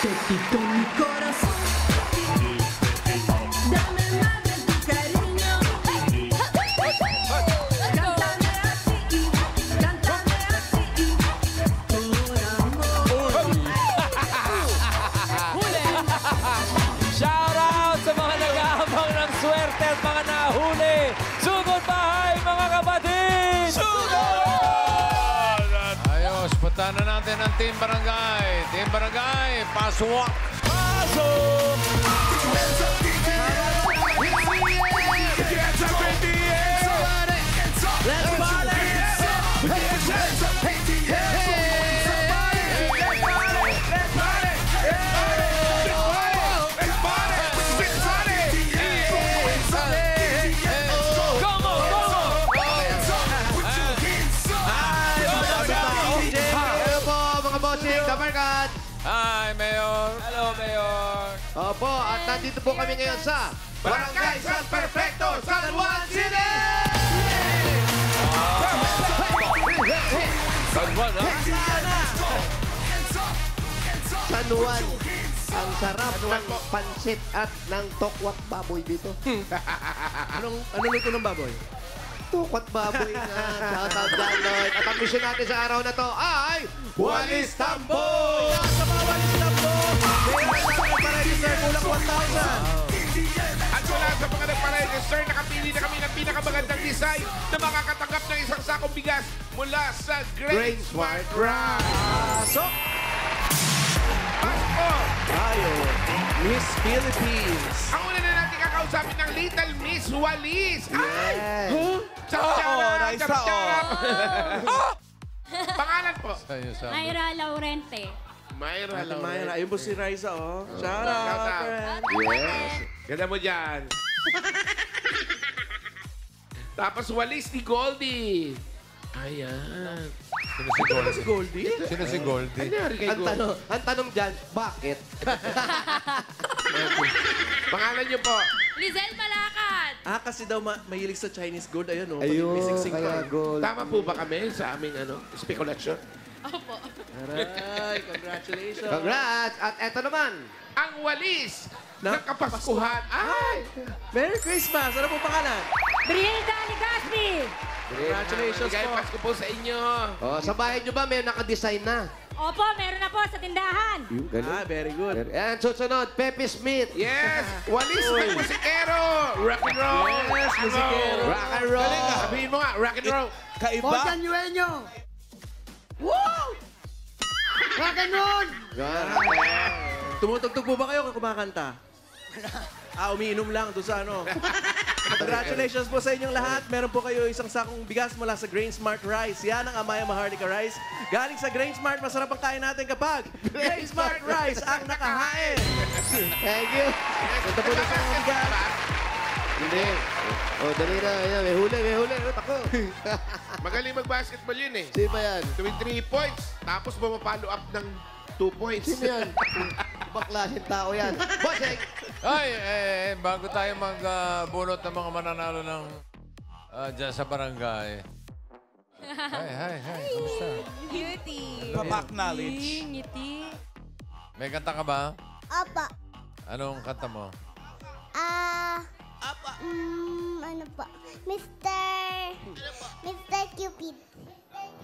Te quito mi corazón. Dame más de tu cariño. Cántame así, cántame así. Por amor. Shout out sa mga nag-aabang ng swerte at mga nahuli. Sugod bahay, mga kapatid! Sugod! Ayos, punta na natin ang Team Barangay. Team Barangay, pasok! Pasok! Let's party! Hi, Mayor. Hello, Mayor. Opo, at nandito po kami ngayon sa Barangay San Perfecto, San Juan City! San Juan, ha? San Juan. Ang sarap ng pansit at ng tokwat baboy dito. Ano luto ng baboy? Tokwat baboy nga. Shout out dyan, Lord. At ang mission natin sa araw na to ay Walis Tambo! Sa mga walis na po, may mga pa-register kulang 1,000. At mula sa mga nagpa-register, nakapili na kami ng pinakamagandang design na makakatanggap ng isang sakong bigas mula sa Grain Smart Rice. Pasok! Pasok! Tayo, Miss Philippines. Ang una na natin kakausapin ng Little Miss Walis. Ay! Yes. Charap! nice Charap! Pangalan po? Sa'yo, sabi. Myra Laurente. Myra Ate Myra, ayun po si Raisa, oh. Shout Shout out, out. friend. Yes. Ganda mo dyan. Tapos Walis ni Goldie. Ayan. Sino si Ito ba Goldie? si Goldie? Sino si Goldie? Nangyari kay Goldie? Ang tanong dyan, bakit? Pangalan niyo po? Lizelle Malakad. Kasi daw mahilig sa Chinese gold. Ayun, oh. Ayun, Pag-missing kaya pa. gold. Tama po ba kami sa aming speculation? Opo. Aray, congratulations. Congrats! At eto naman, Ang Walis Na- ng Kapaskuhan. Ay! Merry Christmas! Ano po pangalan? Brilda Ligaspi. Congratulations Bigay po. Pasko po sa inyo. oh, sa bahay nyo ba may nakadesign na? Opo, meron na po sa tindahan. Yung ganun. Very good. Ayan, susunod, Pepe Smith. Yes! Walis ng musikero! Rock and roll! Yes, musikero. Rock and roll. Galing ka. Sabihin mo nga, rock and roll. Kaiba. Tumutugtog po ba kayo kung kumakanta? Umiinom lang doon sa ano. Congratulations po sa inyong lahat. Meron po kayo isang sakong bigas mula sa Grain Smart Rice. Yan ang Amaya Maharlika Rice. Galing sa Grain Smart, masarap ang kain natin kapag Grain Smart Rice ang nakahain. Thank you. Ito po na sa mga bigas. Hindi. Oh, dali na. Ayan, may huli, may huli. Oh, tako. Magaling mag-basketball yun eh. Sino ba yan? Tuwing 3 points, tapos bumapalo up ng 2 points. Sino yan? Ibang klaseng tao yan. Bossing! Ay, bago tayo magbunot ng mga mananalo ng dyan sa barangay. Hi. Kamusta? Cutie. Papak knowledge. Ngiti. May kanta ka ba? Apa. Anong kanta mo? Ano pa? Mr. Cupid.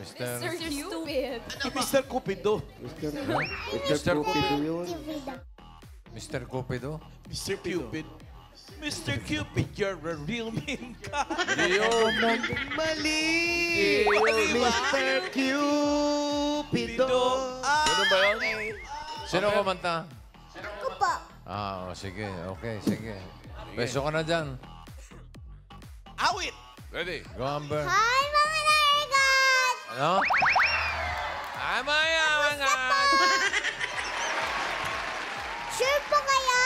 Mr. Stupid. Mr. Cupido. Mr. Cupido yun. Cupid. Mr. Cupido? Mr. Cupid. Mr. Cupid, you're a real mean guy. Mali! Mr. Cupido. Ano ba yun? Sino kumanta? Ako po. Sige. Okay, sige. Beso ka na dyan. Awit! Ready? Go, Amber. Hi, mga narigat! Ano? Amaya, mga... Sure po kayo?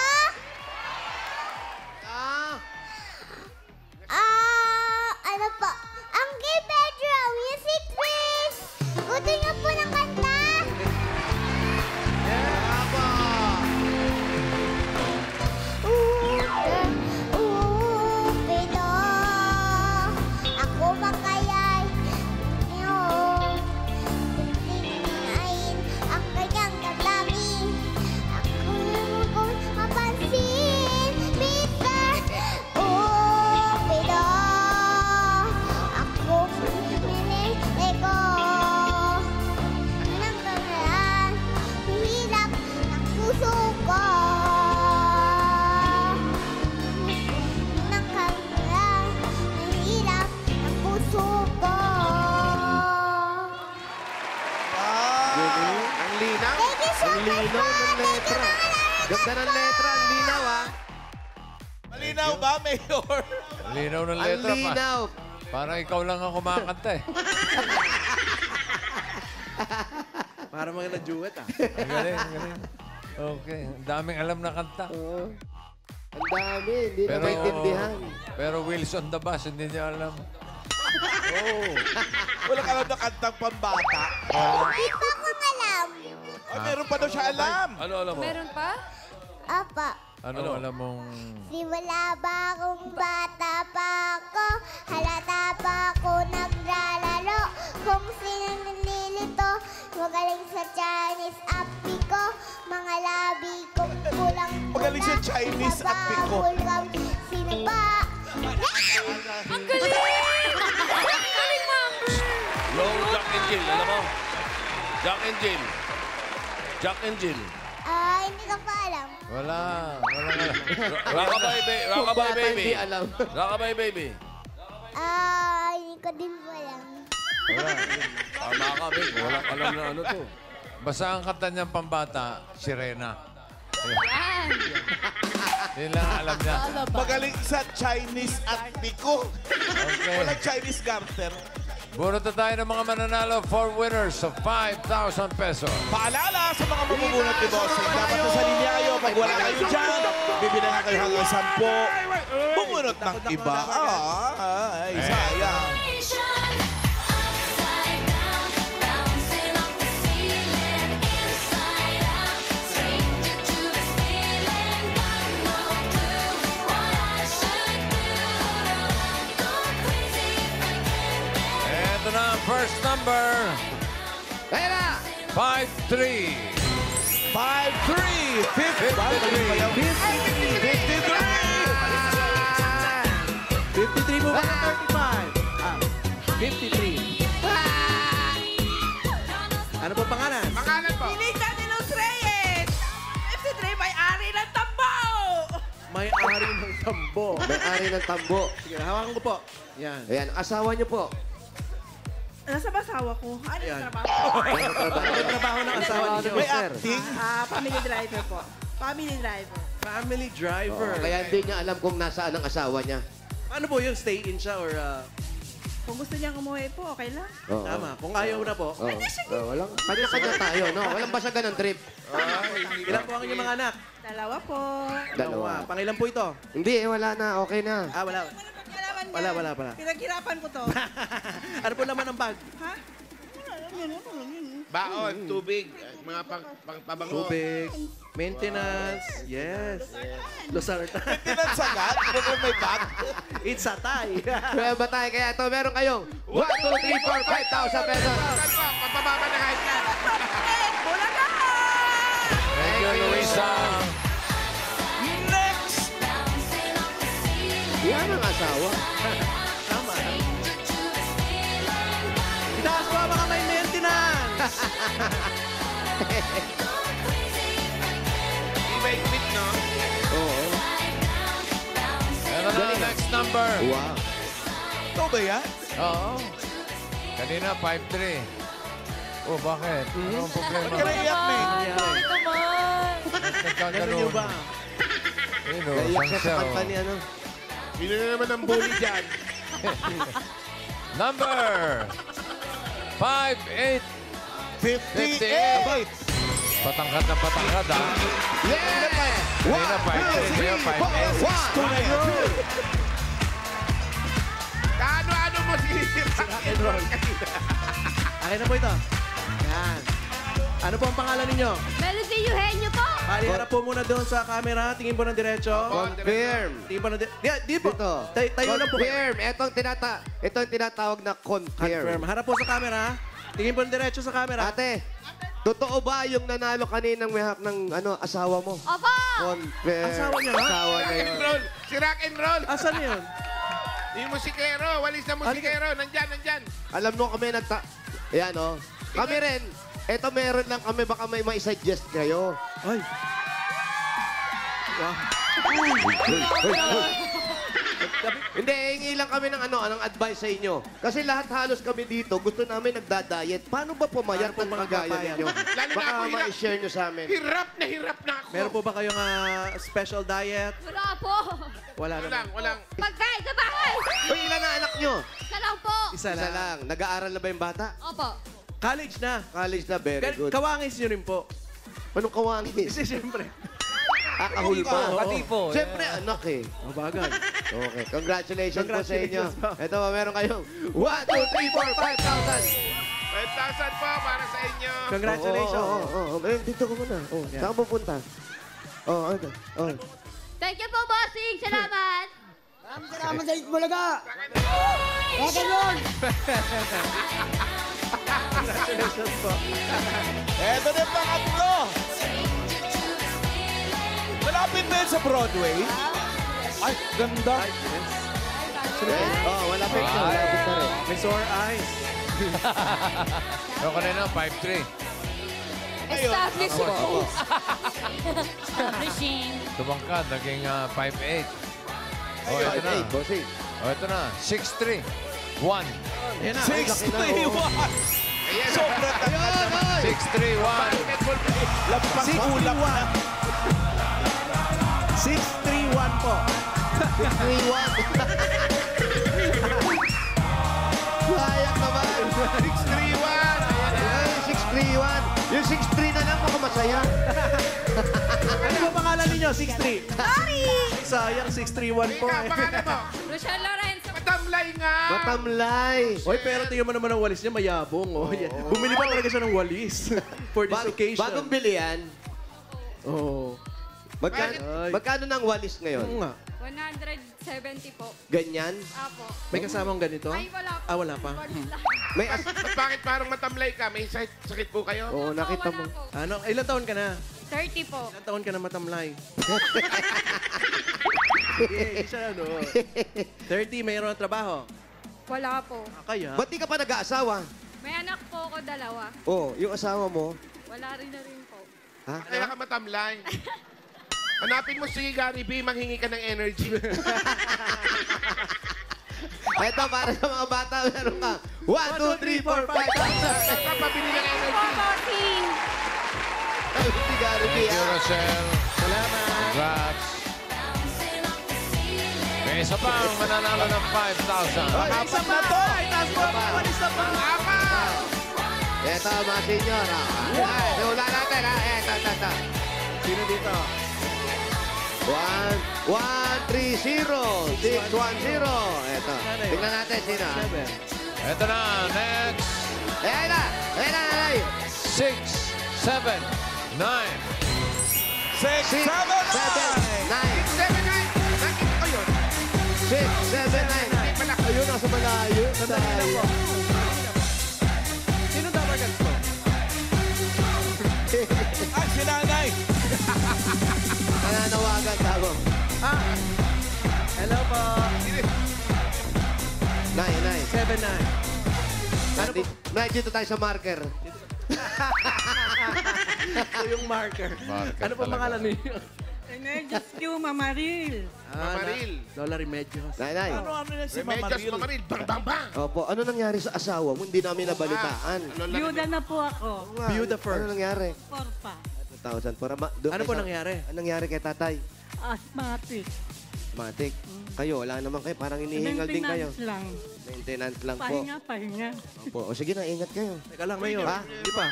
Ano po? Ang Gay Pedro, music please! Gusto niyo po ng kanta? Pero ako ba kaya'y tingin linaw ng letra. Ganda ng letra, ang linaw ah. Malinaw ba, Mayor? Linaw ng Ang letra pa. linaw. Parang ikaw lang ang kumakanta eh. Para mga na-duet ah. Ang galing, ang galing. Okay, ang daming alam na kanta. Oo. Ang dami, hindi na maintindihan. Pero Wheels on the Bus, hindi niya alam. Walang alam na kantang pambata. Di pa ko alam. Ay, meron pa daw siya alam. Ano alam mo? Meron pa? Apa. Ano alam mong... Simula ba akong bata pa ako, halata pa ako naglalaro. Kung sino nililito, magaling sa Chinese api ko. Mga labi kong kulang. Magaling sa Chinese api ko. Sino ba? Ang galing! Ang galing, ma'am! Yung Jack and Jill, alam mo? Jack and Jill. Jack and Jill. Hindi ko pa alam. Wala alam. Rockabye, Kung bata, baby. hindi alam. Rockabye, baby. Hindi ko din po alam. Tama ka, babe. Walang alam na ano to. Basta ang kanta niyang pambata, Sirena. Yan! Yun lang ang alam niya. Magaling sa Chinese api ko. Okay. Walang Chinese garter. Bunot na tayo ng mga mananalo, 4 winners of 5,000 pesos. Paalala sa mga mamubunot ni Bossing. Dapat sa linya kayo. Pag wala kayo dyan, bibilan na kayo hanggang 10. Bumunot ng iba. Ay, sayang. Ito na ang first number, Kaya na! 5-3. 5-3. 53 po ba ng 35? 53. Ano po pangalan? Pangalan po. Pinita ni Los Reyes! FC3 may-ari ng Tambao! May-ari ng tambo. May-ari ng tambo. Sige, hawakan ko po. Yan. Ayan, asawa niyo po. Nasa basawa ko. Ano Ayan. yung trabaho? Ano yung trabaho ng asawa ninyo? May Sir. acting. Family driver po. Family driver. Family driver. Kaya hindi niya alam kung nasaan ang asawa niya. Ano po yun? Stay-in siya or... Kung gusto niyang umuwi po, okay lang. Oo. Tama. Kung ayaw na po. Oo. Walang, kanya-kanya tayo, no? Walang basagan ng trip. Ilan po ang inyong mga anak? Dalawa po. Dalawa. Pangilan po ito? Hindi, wala na. Okay na. Wala. Wala Wala. Pinaghirapan ko to. Ano po naman ang bag? Ha? Baon, tubig, mga pabango. Tubig, maintenance, yes. Losartan. Tinansagat. Huwag may bag. It's a tie. Kaya ba tayo? Kaya ito, meron kayong 1, 2, 3, 4, 5,000 pesos. Ano po, mapababa na kahit yan. Bulaga! Thank you, Luisa. Next. Yan ang asawa. Tama. Itaas po mga may maintenance. Iba-ibig, no? Oo. Ito na ang next number. Wow. Ito ba yan? Oo. Kanina, 5-3. Oh, bakit? Ano ang problema? Ba't ka naiyak, May? Bakit naman? Ganun nyo ba? Ayun, oh, Naiyak siya sa sangsyaw. kanta ni ano. Sino na naman ang bully dyan? Number 5-8. 58. Patangkad na patangkad, ha? Yeah! Kanina, 5-3. Ngayon, 5-8. Kaano-ano mo si Rock and roll. Akin na po ito. Yan. Ano po ang pangalan ninyo? Melody Eugenio po! Pali, harap po muna doon sa camera. Tingin po ng diretso. Confirm. Tingin po ng di po. Dito. Tayo lang po. Confirm. Ito ang tinatawag na Confirm. confirm. Harap po sa camera. Tingin po ng diretso sa camera. Ate, totoo ba yung nanalo kaninang may hak ng asawa mo? Opo! Confirm. Asawa niya ba? Asawa Rock niya and yun. roll. Si rock and roll. Asan yun? Yung musikero. Walis na musikero. Nandyan. Alam mo kami Ayan, oh. Kami rin. Ito meron lang kami. Baka may suggest kayo. Ay. Wow. Hindi, hingi lang kami ng anong advice sa inyo. Kasi lahat halos kami dito, gusto namin nagda-diet. Paano ba pumayat Paano ng po mga gaya magpapayat? ninyo? Lalo na Baka ako, ma-share nyo sa amin. Hirap na ako. Meron po ba kayong special diet? Wala po. Wala naman. Walang. Pagkain sa bahay. Uy, ilan na anak nyo? Isa lang po. Isa Isa lang. lang. Nag-aaral na ba yung bata? Opo. College na. College na, very good. Kawangis nyo rin po. Anong kawangis? Kasi siyempre. Kakahulpa. Katipo. Siyempre, anak eh. Mabagay. Okay, congratulations po sa inyo. Congratulations po. Ito ba, meron kayong 1, 2, 3, 4, 5,000. 5,000 po para sa inyo. Congratulations. Oo. Eh, dito ka muna. Oh, Yeah. saan ka pupunta? Oh, ano? Oh. Thank you po, bossing. Salamat. Salamat sa Itbulaga! Kaya ganun! Congratulations po. Eto na yung pangatlo. Malapit na yun sa Broadway. Ay, ganda. Oh, malapit na. Malapit na rin. May sore eyes. Ano ka na na? 5'3". Establish Opo, opo. Establishing. Tumangkad, naging 5'8". Oh, Ayun, ito na. ay, bossing. Oh, ito na. 6'3". 1. Yan na. 6-3-1. Ayan. Sobrang Ayun, ay! 6'3", 1. Basketball player. lampas ulap na. 631 po. 631. Sayang naman. 631. Ayan na. Ay, 631. Yung 63 na lang, baka masaya. Ano po pangalan ninyo? 63. Sorry! Sayang, 631 po. Ikaw, pangalan mo. Rochelle Lorenzo. Matamlay nga. Matamlay. Oy, pero tingnan mo naman ang walis niya, mayabong. Oh. Yan. Bumili pa talaga siya ng walis for this occasion. Bagong bili yan. Oh. Magkano, Ay. magkano ng walis Oo ngayon? nga. 170 po. Ganyan? Apo. May kasamang ganito? Ay, wala po. Ah, wala pa. May Bakit parang matamlay ka? May sakit po kayo? Oo, nakita mo. Ano? Ilan taon ka na? 30 po. Ilan taon ka na matamlay? Hindi siya, ano. 30, mayroon ng trabaho. Wala po. Kaya? Ba't di ka pa nag-aasawa? May anak po ako, 2. Oh, yung asawa mo. Wala rin na rin po. Ha? Kaya ka matamlay. Hanapin mo si Gary B, manghingi ka ng energy. Ito, para sa mga bata, meron ka. 1, 2, 3, 4, 5,000. Kapabili ng Po, energy. bossing. Ay, si Gary B, Thank you, ah. Rochelle. Salamat. Congrats. May isa pang mananalo ng 5,000. Ay, isa pa! Ay, taas po! Walis na pa! Ito, mga senyor. Ay, simulan natin, ha? Ito. Sino dito? 1, 3, 0, 6, 1, 0. Ito. Tingnan natin sino. 7. Ito na, next. Ayan na. 6, 7, 9. 6, 7, 7, 9. nakita ko yun. 6, 7, 9. Ayun, nasa malayo. Sandali lang po. Sino dapat ganito? Ay, si nanay. Nananawagan tabo. Ah! Hello po. 9. 7-9. Ano po? Dito tayo sa marker. Ito yung marker. Marker Ano po talaga. pangalan ninyo? Remedios Q, Mamaril. Mamaril. Lola Remedios. Nay. Ano na si Mama Remedios Ril? Mamaril. Bang, bang, bang. Opo, ano nangyari sa asawa mo? Hindi namin nabalitaan. Ano lang Byuda na po ako. Byuda first. Ano nangyari? Porpa. 2,000 para Ano po nangyari? Ano nangyari kay tatay? Asthmatic. Matik. Kayo, wala naman kayo. Parang hinihingal din kayo. Maintenance lang. Maintenance lang po. Pahinga. Opo. O sige na, ingat kayo. Teka lang, Mayor. Ha? Hindi pa.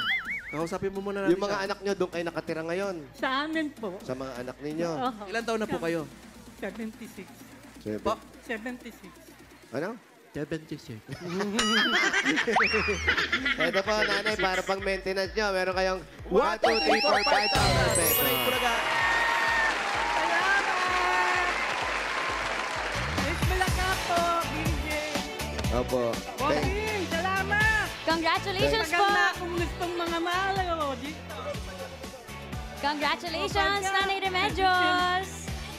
Kausapin mo muna natin Yung mga siya. anak nyo, doon kayo nakatira ngayon. Sa amin po. Sa mga anak ninyo. Oho. Ilan taon na po kayo? 76. Po? 76. Ano? 76. Ito po, nanay, para pang maintenance nyo. Meron kayong 1, 2, 3, 4, 5,000 pesos. Salamat! Itbulaga po, BJ. Opo. Bossing, salamat! Congratulations po. Tagal na akong gustong mga malo dito. Congratulations, Nanay Remedios.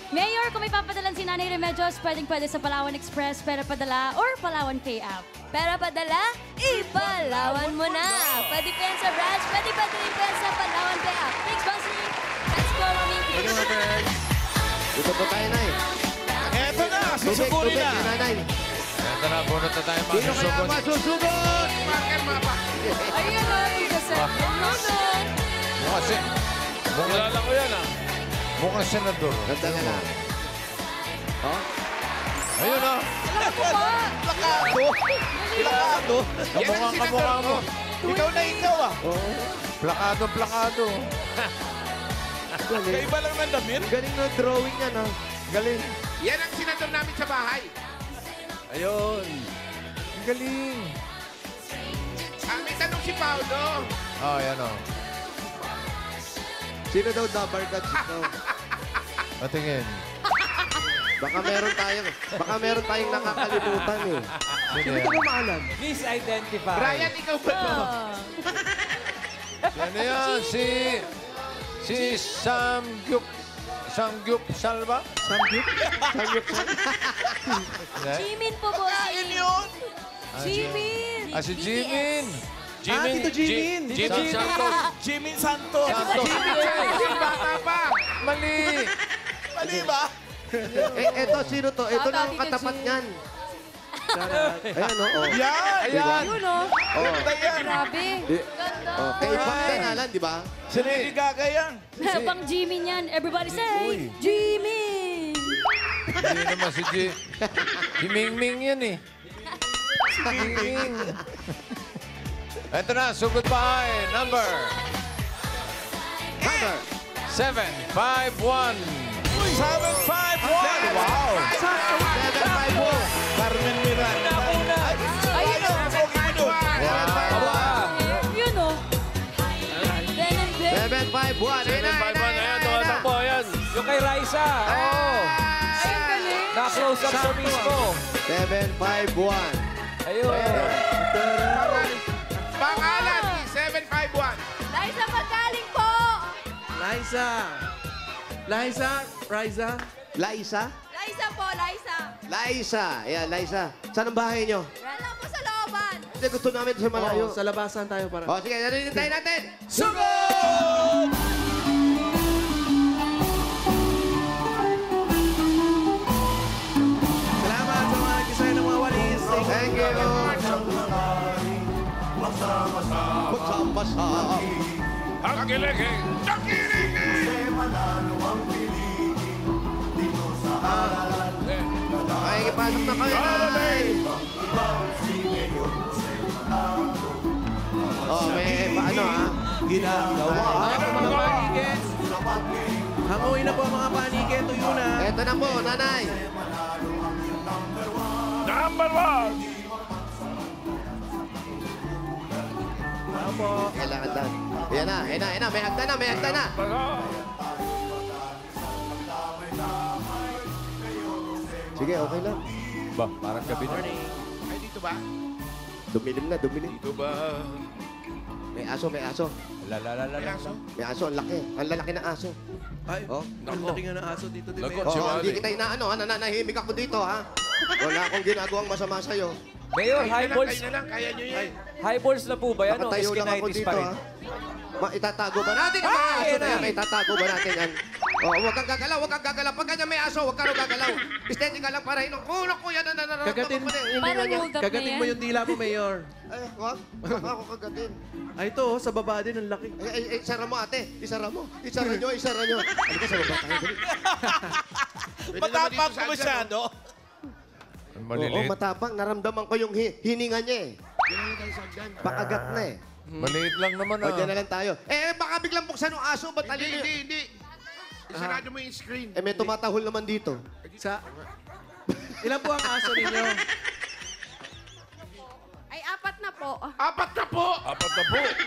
Mayor, kung may papadalan si Nanay Remedios, pwede sa Palawan Express, Pera Padala, or Palawan Pay App. Pera Padala, ipalawan mo na. Pwede pa yan sa branch, pwede rin pa yan sa Palawan Pay App. Thanks, Bossy. Let's go, Mami. Dito po tayo, nay. Eto na, Susugurin na. Nanay. Ito na, bunot na tayo Sino kaya masusugod. masusugot? Marker mapa. Ayun o, Tita Seth. Bunot. Kilala ko yan ah. Mukhang senador. Ganda na lang. Ayun ah. Plakado. Plakado. Kamukhang kamukha mo. Ikaw na ikaw ah. Plakado. Kaiba lang ng damit. Galing na drawing yan, ha? Galing. Yan ang senador namin sa bahay. Ayun. Galing. May tanong si Paolo. Oh, yan oh. Sino daw dabar gods ito? Patingin. Baka meron tayong nakakalimutan, eh. Sino Hindi ko maalam. Please identify. Brian, ikaw ba to? Yan na yan, si Samgyup Salva. Samgyup? Jimin po, bossing. Kain yun. Jimin. Si Jimin. Tito Jimin. Jimin Santos. Jimin Santos. Yung bata pa. Mali. Mali ba? Eto, sino to? Ito Tata, lang ang Tito katapat G. niyan. Ayan, o. Yan. Ayan. Yun o. Ganda yan. Grabe. Ganda. Kay Pang din, Alan, di ba? Si Lady Gaga yan. Sa pang Jimin yan. Everybody say, Jimin. Hindi naman si Mingming yan eh. Si Mingming. Ito na, sugod bahay. Number 751. 751. Wow. 751. Carmen Miranda. Ayun o. Wow. Yun o. Ben and Ben. 751. Ayan, tumatakbo. Ayan. Yung kay Raisa. Oo. Ayun, galing. Na-close up siya mismo. 751. Ayun. Pangalan ni 751. Liza Magaling po. Liza. Liza. Liza? Liza po, Liza. Liza. Ayan, Liza. Saan ang bahay nyo? Wala po sa looban. Hindi, gusto namin sa malayo. Sa labasan tayo para. O, sige, narinig tayo natin. Sugod! Salamat sa mga nagkisaya ng mga walis. Thank you. Magsama-sama. Ang kiligin. Ang kiligin. Ay, ipasok na kayo, Nay. Oh, may paano, ha? Ginagawa. Mga panike. Hangoy na po mga panike. Tuyo na. Eto na po, Nanay. Number 1. Opo. Kailangan lang. Ayan na. May hagda na. Sige, okay lang. Ba, parang gabi na. Ay, dito ba? Dumilim na. Dito ba? May aso. May aso? May aso, ang laki. Ang lalaki ng aso. Ay, Oh. ang laki nga ng aso dito. Lagot. Oh, hindi kita inaano, ha? Nananahimik ako dito, ha? Wala akong ginagawang masama sa'yo. Mayor, high balls. Kayo na lang. Kaya nyo yan. High balls na po ba yan? O Nakatayo lang ako skinitis dito, pa rin? ha? Itatago ba natin ang mga aso na yan? May itatago ba natin yan? Oh, huwag kang gagalaw. Pag ganyan may aso, huwag ka rin gagalaw. Steady ka lang para hinukulok ko yan. Kagatin. Parang hold up na Kagatin yan. mo yung dila mo, Mayor. Ay, wag. Baka ako kagatin. Ay, ito, sa baba din, ang laki. Ay, isara mo, ate. Isara mo. Isara nyo. Ano ka sa baba tayo? Dali. Matapang ko masyado. Ang Oo, maliliit. matapang. Naramdaman ko yung hininga niya, eh. Pakagat na, eh. Maliit lang naman O, ah. dyan na lang tayo. Baka biglang buksan ng aso. Ba't talino yun? Hindi. Isarado mo yung screen. May tumatahol naman dito. Ilan po ang aso ninyo? Ay, 4 na po. 4 na po.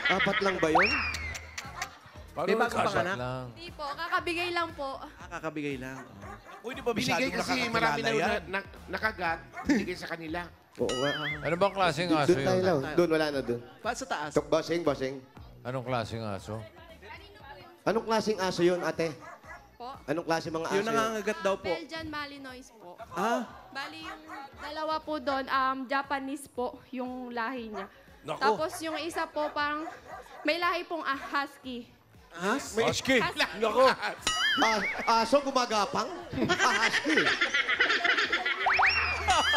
Apat lang ba yun? May bagong panganak? lang. Hindi po, kakabigay lang po. Kakabigay lang. Uy, di ba Binigay masyadong kasi marami nakakakilala na yan? nakagat. Binigay sa kanila. Oo nga. Ano bang klaseng aso Doon tayo yun? lang. Doon, wala na doon. Pa sa taas. Bossing. Anong klaseng aso? Anong klaseng aso yun, ate? Po. Anong klase mga aso Yung yun? nangangagat daw po. Belgian Malinois po. Ah, Bali yung dalawa po doon, Japanese po yung lahi niya. Naku. Tapos yung isa po parang may lahi pong husky. has? Husky. Aso gumagapang? Husky.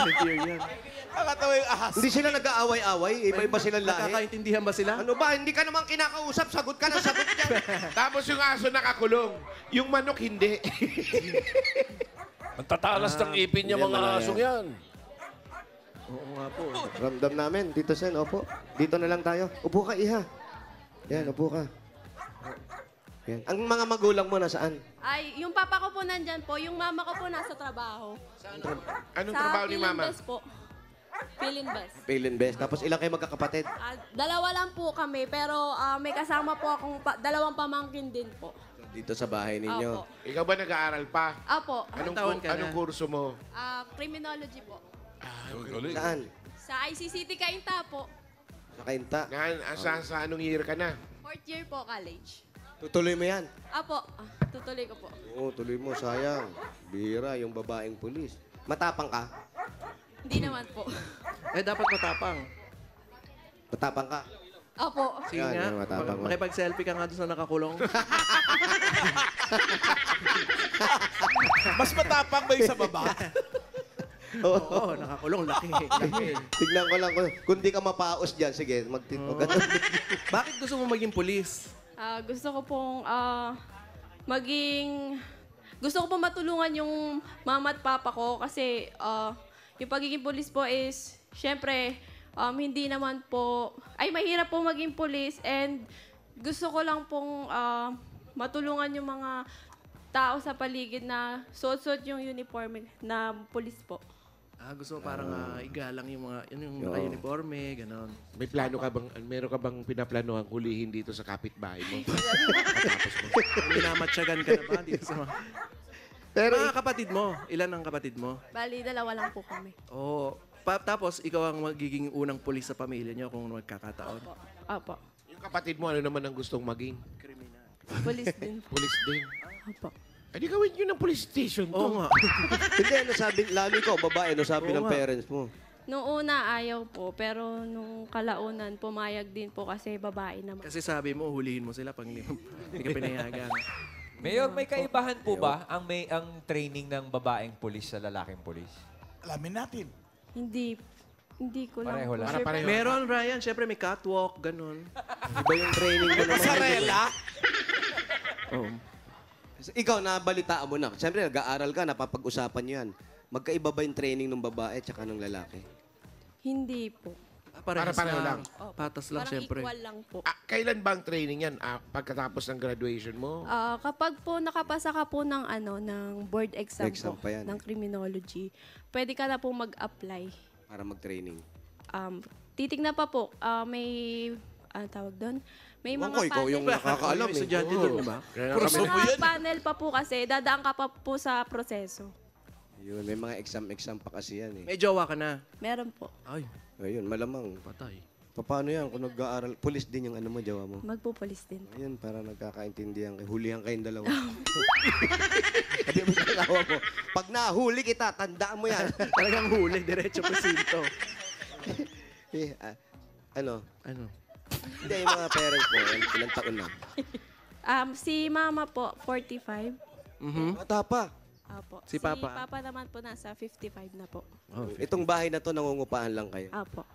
Frontier yan. Nakatawa yung ahas. Hindi sila nag-aaway-away. Iba-iba silang lahi. Nakakaintindihan ba sila? Ano ba? Hindi ka naman kinakausap. Sagot ka na sagot ka. Tapos yung aso nakakulong. Yung manok hindi. Ang tatalas ng ipin niya, Hindi, mga wala asong yan. yan. Oo nga po. Ramdam namin. Dito, Sen. Opo. Dito na lang tayo. Upo ka, Iha. Yan, upo ka. Yan. Ang mga magulang mo nasaan? Ay, yung papa ko po nandyan po, yung mama ko po nasa trabaho. Anong trabaho ni Mama? Pilinbes po. Pilinbes. Pilinbes. Tapos ilang kayo magkakapatid? Dalawa lang po kami, pero may kasama po akong dalawang pamangkin din po. Dito sa bahay ninyo. Opo. Ikaw ba nag-aaral pa? Apo. taon ka na? Anong kurso mo? Criminology po. Saan? Sa ICCT Cainta po. Sa Kainta. Sa anong year ka na? 4th year po college. Tutuloy mo yan. Apo, tutuloy ko po. Oo, tuloy mo. Sayang. Bira yung babaeng pulis. Matapang ka? Hindi naman po. Eh, dapat matapang. Matapang ka? Apo. Sige Yan, nga. yan, matapang mo. Makipag-selfie ka nga doon sa nakakulong. Mas matapang ba yung sa baba? Oo, nakakulong. Laki. Laki. Tignan ko lang kung di ka mapaos dyan. Sige, magtito ka. Bakit gusto mo maging pulis? Gusto ko pong gusto ko pong matulungan yung mama at papa ko kasi yung pagiging pulis po is, syempre, hindi naman po, mahirap po maging pulis and gusto ko lang pong matulungan yung mga tao sa paligid na suot-suot yung uniforme na pulis po. Gusto mo parang igalang yung mga, yung naka-uniforme, gano'n. May plano ka bang, meron ka bang pinaplanohan hulihin dito sa kapitbahay mo? Minamatsagan ka na ba dito sa mga... Pero Mga kapatid mo, ilan ang kapatid mo? Bali, dalawa lang po kami. Oo. Tapos, ikaw ang magiging unang pulis sa pamilya niyo kung magkakataon. Apo. Yung kapatid mo, ano naman ang gustong maging? Pulis din. Pulis din. Apo. Di gawin yun ng police station to. Oo nga. hindi, ano sabi, lalo ikaw, babae, ano sabi Oo ng nga. parents mo? Noong una, ayaw po. Pero nung kalaunan, pumayag din po kasi babae naman. Kasi sabi mo, hulihin mo sila pag hindi ka pinayagan. Mayor, may kaibahan po ba ang training ng babaeng pulis sa lalaking pulis? Alamin natin. Hindi ko lang Pareho po lang. sure. Pareho. Meron, Ryan. Siyempre, may catwalk, gano'n. Iba yung training mo naman. Pasarela? Oo. Ikaw, nabalitaan mo na. Siyempre, nag-aaral ka, napapag-usapan nyo yan. Magkaiba ba yung training ng babae at saka ng lalaki? Hindi po. Parehas Pareho lang. Patas lang, Parang siyempre. equal lang po. Kailan ba ang training yan? Pagkatapos ng graduation mo? Kapag po nakapasa ka po ng ng board exam, Exam po, pa yan. ng criminology, pwede ka na po mag-apply. Para mag-training. Titignan pa po, may, tawag doon? May mga Ako, ikaw yung nakakaalam Yung eh. estudyante doon, di ba? mga panel pa po kasi, dadaan ka pa po sa proseso. Yun, may mga exam pa kasi yan eh. May jowa ka na. Meron po. Ay, Ayun, malamang. patay. Paano yan kung nag-aaral? Pulis din yung ano mo, jawa mo. Magpupulis din. Ayun, para nagkakaintindihan kayo. Hulihan kayong dalawa. Sabi mo sa asawa mo, pag nahuli kita, tandaan mo yan. Talagang huli, diretso presinto. Ano? Ano? Hindi, yung mga parents mo, ilang taon na? Si mama po, 45. Bata pa. Apo. Si Papa? Si Papa naman po nasa 55 na po. Itong bahay na to, nangungupaan lang kayo. Apo.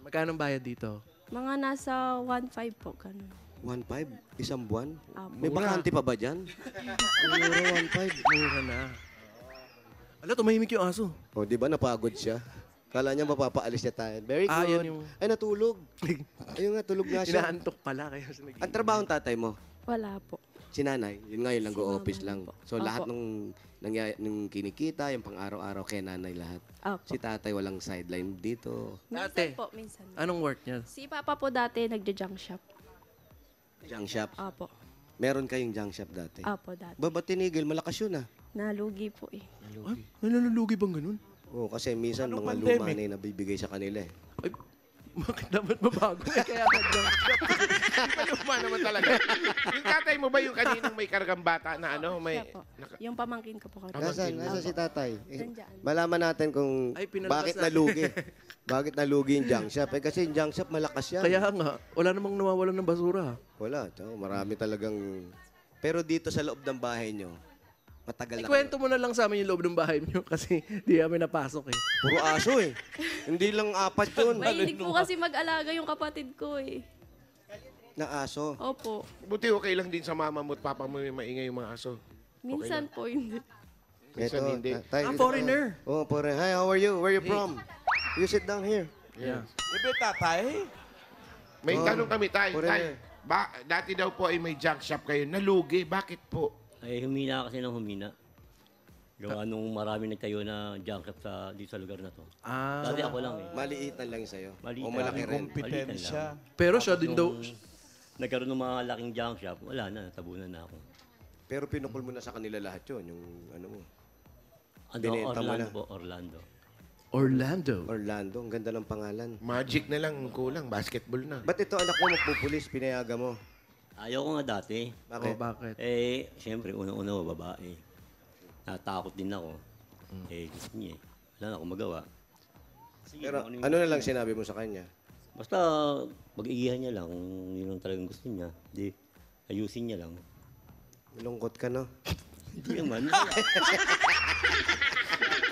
Magkano ang bayad dito? Mga nasa 1.5 po, ganun. 1.5? Isang buwan? Apo. May bakante pa ba dyan? Euro 1.5. Mura na. Ala, tumahimik yung aso. O, di ba napagod siya? Kala niya mapapaalis niya tayo. Very good. Yan yung... Ay, natulog. Ayun nga, tulog nga siya. Inaantok pala. Kaya Ang trabaho ng tatay mo? Wala po. Si nanay, yun nga yun, nag-o-office mama lang. po. So, Opo. lahat nung kinikita, yung pang-araw-araw kay nanay lahat. Apo. Si tatay walang sideline dito. Minsan Ate. po, minsan. Anong work niya? Si Papa po dati nagja-junk shop. Junk shop. Apo. Meron kayong junk shop dati. Apo dati. Ba't tinigil? Malakas yun ah. Nalugi po eh. Ay, nalulugi bang ganun? Oo, kasi minsan Anong mga pandemic? luma na yung nabibigay sa kanila eh. Ay, bakit dapat mabago? Kaya nag-junk shop. Luma naman talaga. Yung tatay mo ba yung kaninang may kargang bata na ano? May, Siya po. Yung pamangkin ko po. Nasaan si tatay? Nandyan. Malaman natin kung Ay, pinalabas bakit natin. nalugi. Bakit nalugi yung junk shop? Eh, kasi yung junk shop malakas yan. Kaya nga, wala namang nawawalan ng basura. Wala. Marami talagang... Pero dito sa loob ng bahay nyo, Matagal na Ikwento mo na lang sa amin yung loob ng bahay niyo kasi di kami napasok eh. Puro aso eh. Hindi lang 4 yun. Mahilig po kasi mag-alaga yung kapatid ko eh. Na aso. Opo. Buti okay lang din sa mama mo at papa mo yung maingay yung mga aso. Minsan po hindi. Minsan hindi. Foreigner. Oh, foreigner. Hi, how are you? Where are you from? You sit down here. Yeah. Ibe tatay. May tanong kami tayo. Foreigner. Dati daw po ay may junk shop kayo. Nalugi. Bakit po? Ay, humina kasi ng humina. Gawa nung marami nagtayo na junk shop dito sa lugar na to. Dati ako lang eh. Maliitan lang sa'yo. Maliit O malaki rin. Kompetensya. Pero siya din daw. Nagkaroon ng mga laking junk shop, wala na, tabunan na ako. Pero pinukul mo na sa kanila lahat yun. Yung ano mo. Ano, Binenta mo Orlando na. po, Orlando. Orlando. Ang ganda ng pangalan. Magic na lang kulang. Basketball na. Ba't ito anak mo magpupulis, pinayaga mo? Ayaw ko nga dati. Bakit? Bakit? Eh, siyempre, unang-una babae. Natakot din ako. Eh, gusto niya eh. Wala na akong magawa. Sige, Pero kung ano na lang sinabi mo sa kanya? Basta, mag-iihan niya lang kung yun ang talagang gusto niya. Di, ayusin niya lang. Malungkot ka, no? Hindi naman.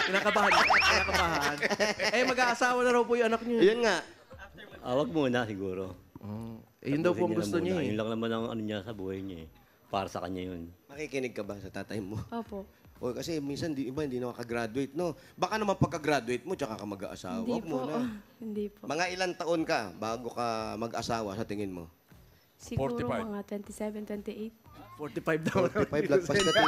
Kinakabahan. Eh, mag-aasawa na raw po yung anak niyo. Ayun nga. Wag muna siguro. Yun daw po ang Tapusin gusto niya eh. Yun lang naman ang ano niya sa buhay niya eh. Para sa kanya yun. Makikinig ka ba sa tatay mo? Opo. O kasi minsan iba hindi nakaka-graduate, no? Baka naman pagka-graduate mo, tsaka ka mag-aasawa. Hindi Wag po. muna. Hindi po. Mga ilang taon ka bago ka mag-asawa sa tingin mo? Siguro mga 27, 28. 45 daw. 45 lagpas na tito.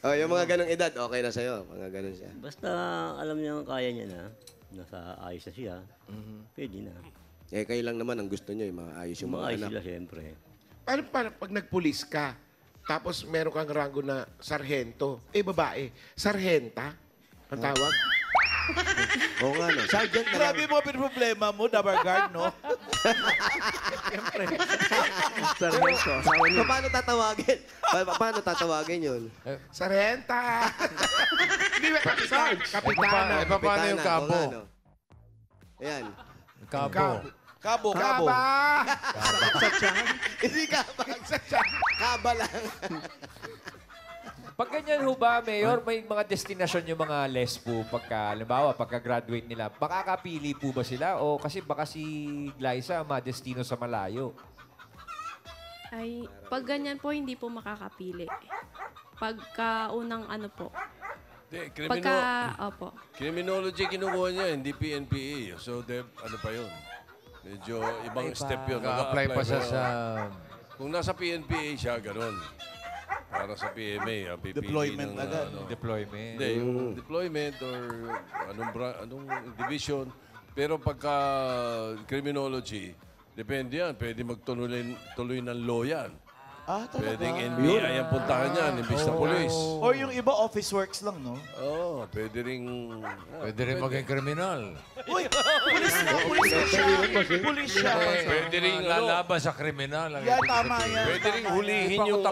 Yung mga ganong edad, okay na sa'yo. Mga ganon siya. Basta alam niya kaya niya na. Nasa ayos na siya. Pwede na. Eh, kayo lang naman ang gusto nyo, yung maayos yung mga Maayos anak. sila siyempre. Paano pag nagpulis ka, tapos meron kang rango na sarhento, babae, sarhenta, ang tawag? Oo nga, no? Sergeant na lang. Grabe mo, problema mo, Dabar Guard, no? Sargento. Asawa niyo. Paano tatawagin? Paano tatawagin yun? Sarhenta! Hindi ba? Kapitana. Paano yung kabo? Ayan. Kabo. Kabo. Kaba! Sa tiyan? Hindi kaba. Sa tiyan. Kaba lang. Pag ganyan ho ba, Mayor, may mga destinasyon yung mga lesbo pagka, halimbawa, pagka-graduate nila, makakapili po ba sila? O kasi baka si Glyza madestino sa malayo? Ay, pag ganyan po, hindi po makakapili. Pagka unang ano po. Pagka, opo. Criminology kinukuha niya, hindi PNPA. So, ano pa yun? Medyo ibang step yun. Mag-apply pa siya sa... Kung nasa PNPA siya, ganun. Para sa PMA, pipili Deployment ng, agad. Deployment. Hindi, yung deployment or anong division. Pero pagka criminology, depende yan. Pwede magtuloy ng law yan. Pwedeng NBI ang puntahan niyan, imbis na polis. Or yung iba, office works lang, no? Oo, pwede rin... Pwede rin maging kriminal. Uy, pulis na siya. Pulis siya. Pwede rin lalaban sa kriminal. Yan, tama yan. Pwede rin hulihin yung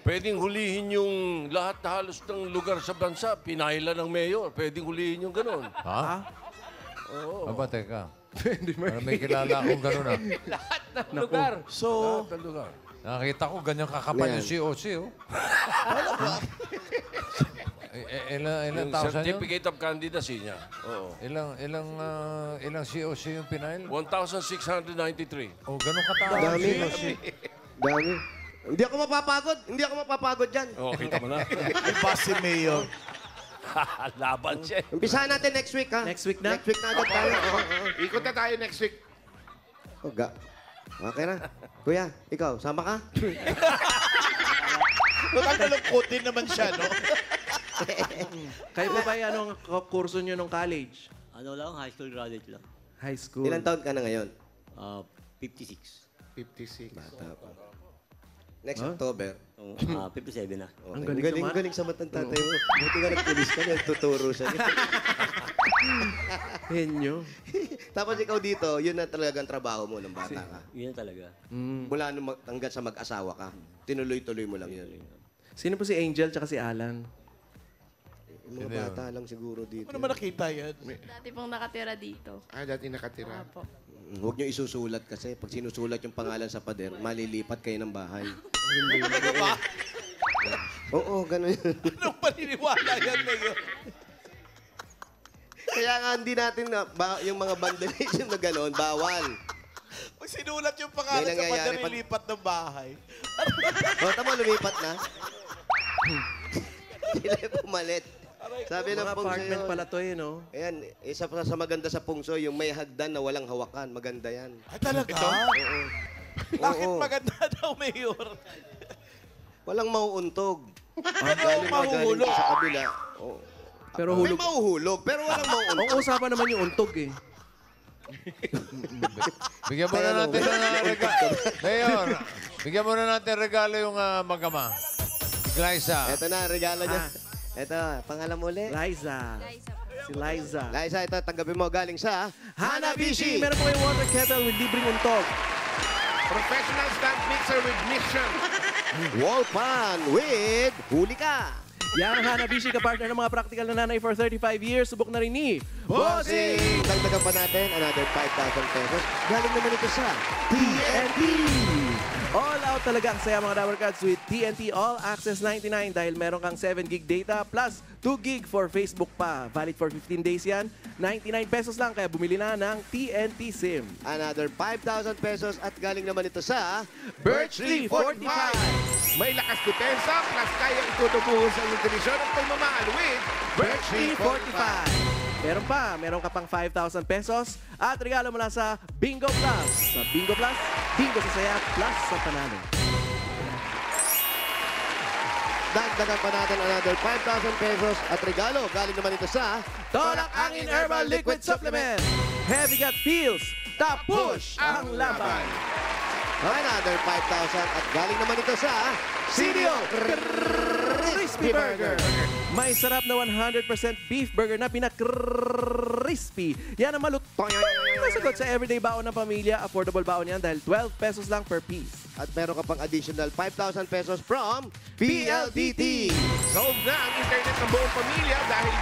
pwedeng hulihin yung lahat halos ng lugar sa bansa, pinahila ng mayor. Pwedeng hulihin yung ganun. Ha? Oo. Aba, teka. Parang may kilala akong gano'n ah. Lahat ng lugar. So, Lahat ng lugar. Nakakita ko, ganyan kakapal yung COC, oh. Ilang Yung thousand yun? certificate of candidacy niya. Oo. Ilang COC yung pinail? 1,693. Oh, ganun kataas. Dami. Dami. Hindi ako mapapagod. Hindi ako mapapagod dyan. Oo, kita mo na. iba si Mayor. Laban siya. Umpisahan natin next week, ha? Next week na? Next week na agad tayo. Ikot na tayo next week. Okay na. Kuya, ikaw, sama ka? Malungkot din naman siya, no? Kayo pa ba anong kurso niyo nung college? Ano lang, high school graduate lang. High school. Ilang taon ka na ngayon? 56. 56. Bata pa. Next October. 57 na. Okay. Ang galing naman. Galing sa matang tatay mo. Buti ka nagpulis ka, nagtuturo siya. Henyo. Tapos ikaw dito, yun na talagang trabaho mo nung bata ka. Yun talaga. Mula nung hanggang sa mag-asawa ka, tinuloy-tuloy mo lang yun. Sino po si Angel tsaka si Alan? Yung mga bata lang siguro dito. Ano naman nakita yan? Dati pong nakatira dito. Dati nakatira. Opo. Huwag niyo isusulat kasi pag sinusulat yung pangalan sa pader, malilipat kayo ng bahay. Talaga ba? Oo, ganun yun. Anong paniniwala yan, Mayor? Kaya nga hindi natin, yung mga vandalism na gano'n, bawal. Pag sinulat yung pangalan May sa nangyayari pandarilipat ng bahay. O, tama, lumipat na. Sila yung pumalit. Sabi ng Mga pungso apartment yun. pala to eh, no? Ayan, isa pa sa maganda sa pungso, yung may hagdan na walang hawakan. Maganda yan. Ay, talaga? Oo. Bakit Oo. maganda daw, Mayor? Walang mauuntog. Pero mahuhulog. Sa kabila. Oo. Pero May hulog. mahuhulog, pero walang mauuntog. Ang usapan naman yung untog eh. Bigyan muna natin ng regalo. Mayor, bigyan muna natin regalo yung mag-ama. Glyza. Ito na, regalo niya. Ito, pangalan mo ulit? Liza. Si Liza. Liza, ito, tanggapin mo galing sa Hanabishi! Meron po kayong water kettle with libreng untog. Professional stand mixer with mission. Wall pan with Huli Ka. Yan ang Hanabishi, kapartner ng mga practical na nanay for 35 years. Subok na rin ni Bossing! Dagdagan pa natin another 5,000 pesos. Galing naman ito sa TNT! All out talaga ang saya mga Dabber Cats with TNT All Access 99 dahil meron kang 7 gig data plus 2 gig for Facebook pa. Valid for 15 days yan. 99 pesos lang kaya bumili na ng TNT SIM. another 5,000 pesos at galing naman ito sa Birch Tree 45. May lakas depensa, plus kayang itutubuhos ang nutrisyon at pagmamahal with Birch Tree 45. Meron ka pang 5,000 pesos at regalo mula sa Bingo Plus. Sa Bingo Plus, bingo sa saya plus sa panalo. Dagdagan pa natin another 5,000 pesos at regalo. Galing naman ito sa Tolak Angin Herbal Liquid Supplement. Heavy gut feels, tapos ang laban. Another 5,000 at galing naman ito sa CDO Crispy Burger. May sarap na 100% beef burger na pinaka-crispy. Yan ang malutong nasagot sa everyday baon ng pamilya. Affordable baon yan dahil 12 pesos lang per piece. At meron ka pang additional 5,000 pesos from PLDT. Solve na ang internet ng buong pamilya dahil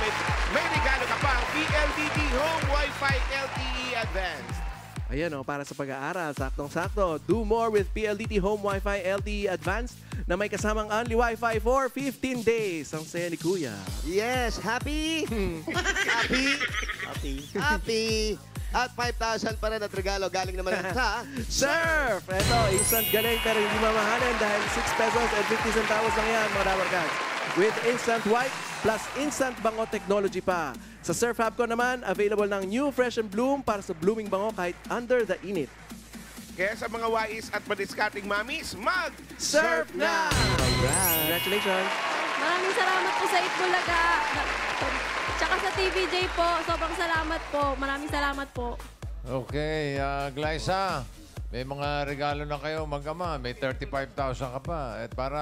may regalo ka pang PLDT Home Wi-Fi LTE Advanced. Ayan o, para sa pag-aaral, saktong-sakto. Do more with PLDT Home Wi-Fi LTE Advanced na may kasamang only Wi-Fi for 15 days. Ang saya ni Kuya. Yes, happy? Happy? Happy. At 5,000 pa rin at regalo galing naman sa Surf! Ito, instant galing pero hindi mamahalin dahil 6 pesos and 50 centavos lang yan, mga Dabber Cats. With instant wipe plus instant bango technology pa. Sa Surf Hub ko naman, available ng new Fresh and Bloom para sa blooming bango kahit under the init. Kaya sa mga wais at madiskating mamis, Surf na! Congratulations! Maraming salamat po sa Itbulaga. Tsaka sa TVJ po. Sobrang salamat po. Maraming salamat po. Okay, Glyza, may mga regalo na kayo mag-ama. May 35,000 ka pa. At para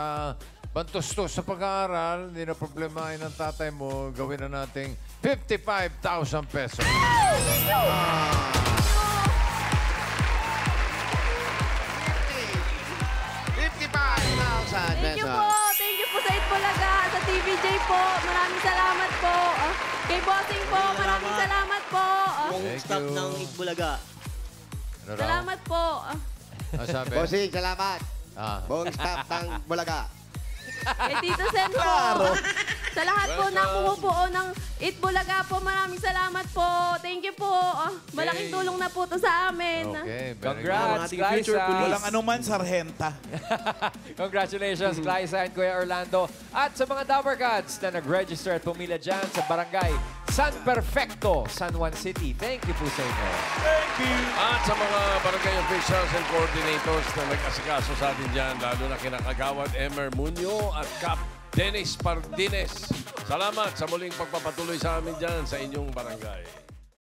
bantustos sa pag-aaral, hindi na problemahin ng tatay mo, gawin na nating 55,000 pesos. 55,000 Thank you pesos. po. Thank you po sa Itbulaga. Sa TVJ po. Maraming salamat po. Kay Bossing po. Maraming salamat po. Buong staff ng Itbulaga. Ano raw? Salamat po. Ano sabi? Bossing, salamat. Buong staff ng Bulaga. Kay Tito Sen po. Sa lahat po ng bumubuo ng Itbulaga po, maraming salamat po. Thank you po. Malaking tulong na po to sa amin. Okay, very Congrats, Ating future Glyza. police. Walang anuman, Sargenta. Congratulations, Glyza and Kuya Orlando. At sa mga Dabber Cats na nag-register at pumila dyan sa barangay San Perfecto, San Juan City. Thank you po sa inyo. Thank you. At sa mga barangay officials and coordinators na nag-asikaso sa atin dyan, lalo na kinakagawad Emer Muñoz at Cap Dennis Pardines. Salamat sa muling pagpapatuloy sa amin dyan sa inyong barangay.